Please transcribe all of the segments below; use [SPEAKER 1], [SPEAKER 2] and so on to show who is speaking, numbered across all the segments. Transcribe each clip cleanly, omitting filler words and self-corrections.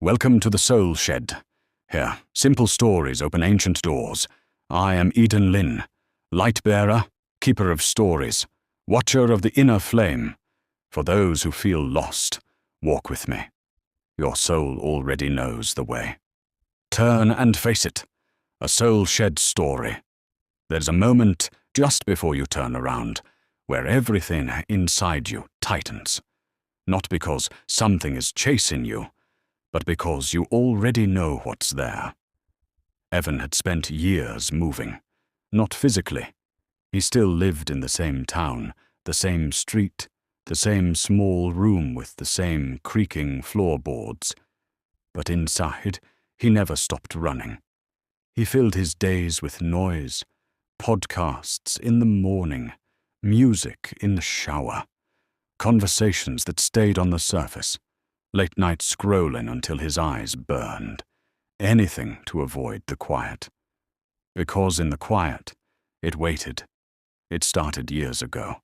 [SPEAKER 1] Welcome to the Soul Shed. Here, simple stories open ancient doors. I am Eden Lin, light-bearer, keeper of stories, watcher of the inner flame. For those who feel lost, walk with me. Your soul already knows the way. Turn and face it. A Soul Shed story. There's a moment just before you turn around, where everything inside you tightens. Not because something is chasing you, but because you already know what's there. Evan had spent years moving, not physically. He still lived in the same town, the same street, the same small room with the same creaking floorboards. But inside, he never stopped running. He filled his days with noise, podcasts in the morning, music in the shower, conversations that stayed on the surface, late-night scrolling until his eyes burned, anything to avoid the quiet. Because in the quiet, it waited. It started years ago,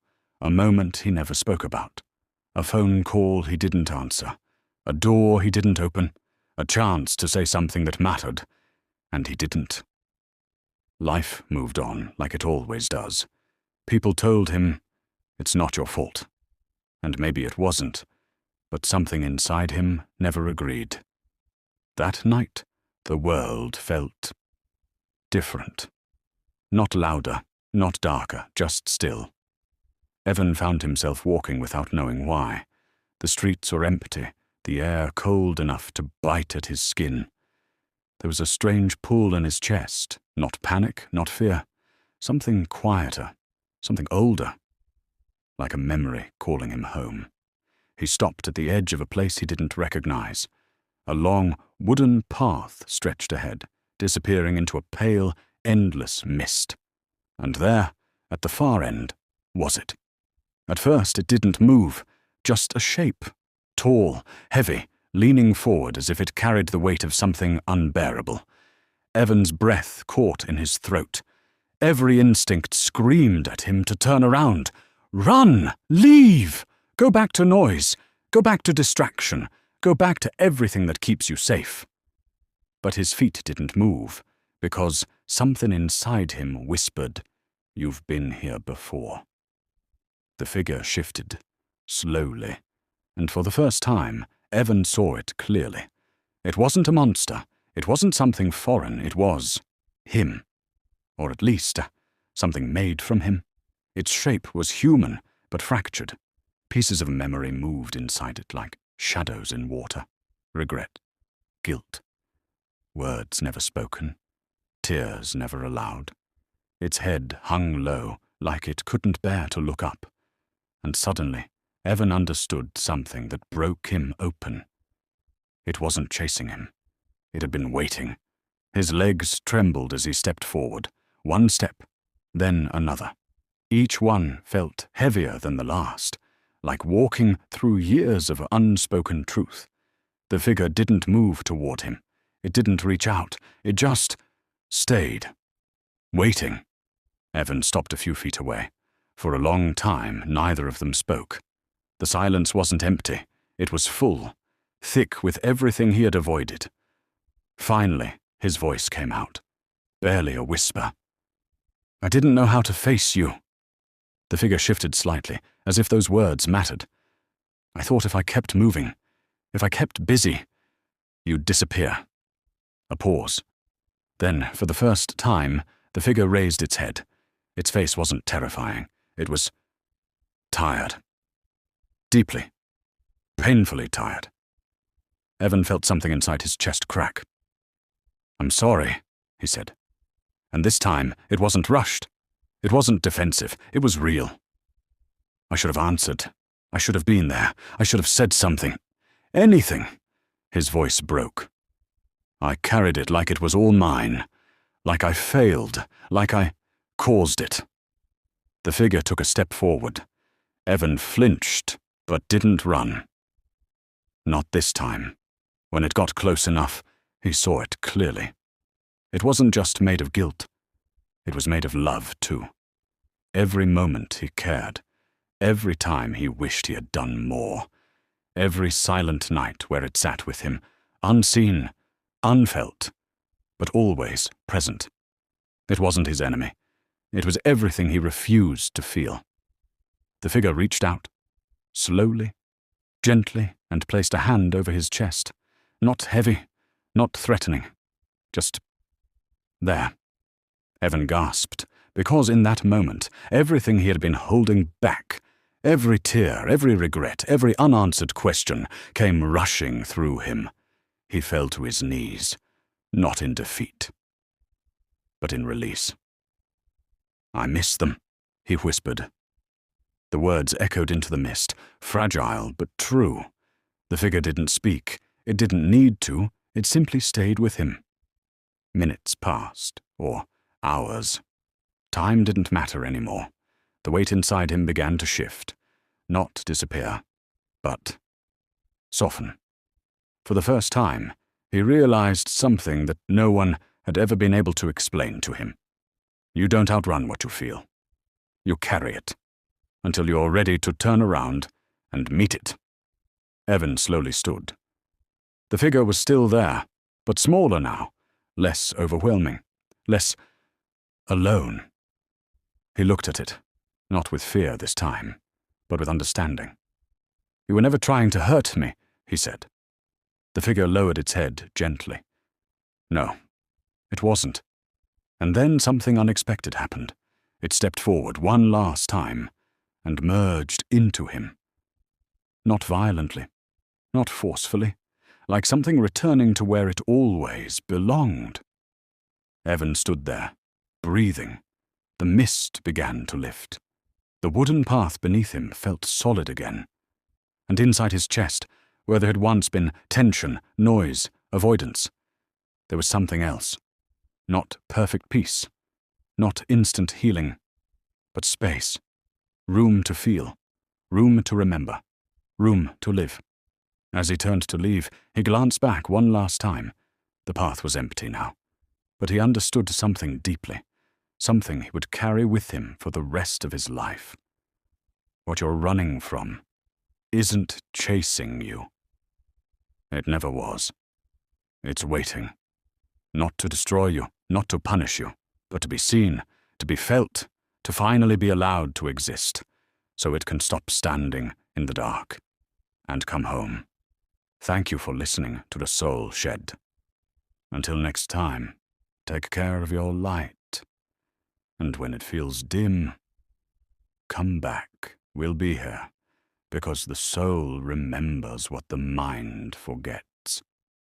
[SPEAKER 1] a moment he never spoke about, a phone call he didn't answer, a door he didn't open, a chance to say something that mattered, and he didn't. Life moved on like it always does. People told him, "It's not your fault." And maybe it wasn't, but something inside him never agreed. That night, the world felt different. Not louder, not darker, just still. Evan found himself walking without knowing why. The streets were empty, the air cold enough to bite at his skin. There was a strange pull in his chest, not panic, not fear. Something quieter, something older, like a memory calling him home. He stopped at the edge of a place he didn't recognize. A long, wooden path stretched ahead, disappearing into a pale, endless mist. And there, at the far end, was it. At first it didn't move, just a shape, tall, heavy, leaning forward as if it carried the weight of something unbearable. Evan's breath caught in his throat. Every instinct screamed at him to turn around. Run! Leave! Go back to noise. Go back to distraction. Go back to everything that keeps you safe. But his feet didn't move, because something inside him whispered, "You've been here before." The figure shifted, slowly, and for the first time, Evan saw it clearly. It wasn't a monster. It wasn't something foreign. It was him. Or at least, something made from him. Its shape was human, but fractured. Pieces of memory moved inside it like shadows in water. Regret, guilt, words never spoken, tears never allowed. Its head hung low, like it couldn't bear to look up. And suddenly, Evan understood something that broke him open. It wasn't chasing him. It had been waiting. His legs trembled as he stepped forward. One step, then another. Each one felt heavier than the last, like walking through years of unspoken truth. The figure didn't move toward him. It didn't reach out. It just stayed, waiting. Evan stopped a few feet away. For a long time, neither of them spoke. The silence wasn't empty. It was full, thick with everything he had avoided. Finally, his voice came out, barely a whisper. "I didn't know how to face you." The figure shifted slightly, as if those words mattered. "I thought if I kept moving, if I kept busy, you'd disappear." A pause. Then, for the first time, the figure raised its head. Its face wasn't terrifying. It was tired. Deeply, painfully tired. Evan felt something inside his chest crack. "I'm sorry," he said. And this time, it wasn't rushed. It wasn't defensive. It was real. "I should have answered. I should have been there. I should have said something. Anything." His voice broke. "I carried it like it was all mine. Like I failed. Like I caused it." The figure took a step forward. Evan flinched, but didn't run. Not this time. When it got close enough, he saw it clearly. It wasn't just made of guilt. It was made of love, too. Every moment he cared. Every time he wished he had done more. Every silent night where it sat with him, unseen, unfelt, but always present. It wasn't his enemy. It was everything he refused to feel. The figure reached out, slowly, gently, and placed a hand over his chest. Not heavy, not threatening, just there. Evan gasped, because in that moment, everything he had been holding back, every tear, every regret, every unanswered question came rushing through him. He fell to his knees, not in defeat, but in release. "I miss them," he whispered. The words echoed into the mist, fragile but true. The figure didn't speak. It didn't need to. It simply stayed with him. Minutes passed, or hours. Time didn't matter anymore. The weight inside him began to shift. Not disappear, but soften. For the first time, he realized something that no one had ever been able to explain to him. You don't outrun what you feel. You carry it, until you're ready to turn around and meet it. Evan slowly stood. The figure was still there, but smaller now, less overwhelming, less alone. He looked at it, not with fear this time, but with understanding. "You were never trying to hurt me," he said. The figure lowered its head gently. "No, it wasn't." And then something unexpected happened. It stepped forward one last time and merged into him. Not violently, not forcefully, like something returning to where it always belonged. Evan stood there, breathing. The mist began to lift. The wooden path beneath him felt solid again. And inside his chest, where there had once been tension, noise, avoidance, there was something else. Not perfect peace, not instant healing, but space. Room to feel, room to remember, room to live. As he turned to leave, he glanced back one last time. The path was empty now, but he understood something deeply, something he would carry with him for the rest of his life. What you're running from isn't chasing you. It never was. It's waiting. Not to destroy you, not to punish you, but to be seen, to be felt, to finally be allowed to exist, so it can stop standing in the dark and come home. Thank you for listening to The Soul Shed. Until next time, take care of your light. And when it feels dim, come back. We'll be here, because the soul remembers what the mind forgets.